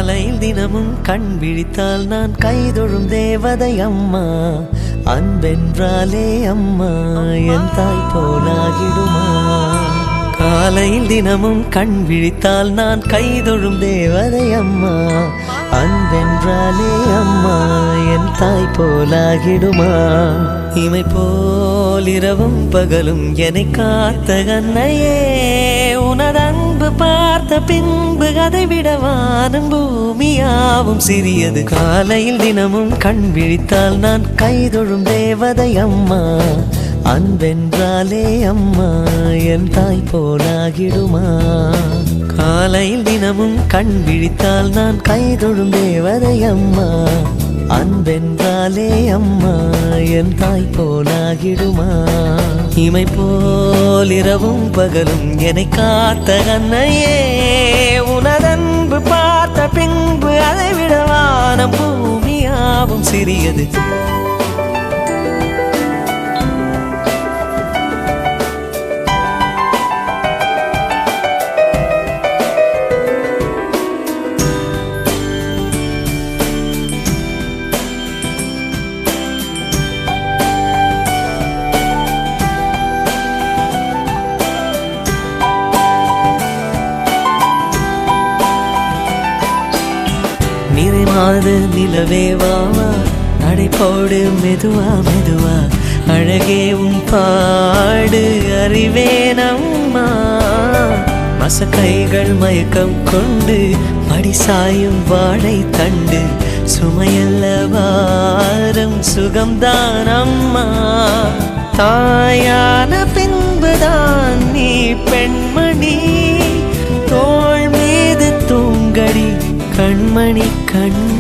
காலையில் தினமும் கண் விழித்தால் நான் கைதொழும் தேவதை அம்மா. அன்பென்றாலே அம்மா என் தாய் போலாகிடுமா. காலையில் தினமும் கண் விழித்தால் நான் கைதொழும் தேவதை அம்மா. அன்பென்றாலே அம்மா என் தாய் போலாகிடுமா. இமை போல் இரவும் பகலும் என்னை காத்த கண்ணையே, உனது அன்பு பார்த்த பின்பு அதை விட வானம் பூமியாவும் சிறியது. காலையில் தினமும் கண் விழித்தால் நான் கைதொழும் தேவதை அம்மா. அன்பென்றாலே அம்மா என் தாய் போலாகிடுமா. காலையில் தினமும் கண் விழித்தால் நான் கைதொழும் தேவதை அம்மா. அன்பென்றாலே அம்மா என் தாய் போலாகிடுமா. இமை போல் இரவும் பகலும் என்னை காத்த கண்ணையே, உனதன்பு பார்த்த பின்பு அதை விட வானம் பூமியாவும் சிறியது. நிறைமாத நிலவே வாவா, நடைபோடு மெதுவா மெதுவா, அழகே உன் பாடு அறிவேனம்மா. மசக்கைகள் மயக்கம் கொண்டு மடிசாயும் வாழை தண்டு, சுமையல்ல வாரம் சுகம்தான் அம்மா. தாயான பின்புதான் நீ பெண்மணி, தோள் மீது தூங்கடி கண்மணி கண்மணி.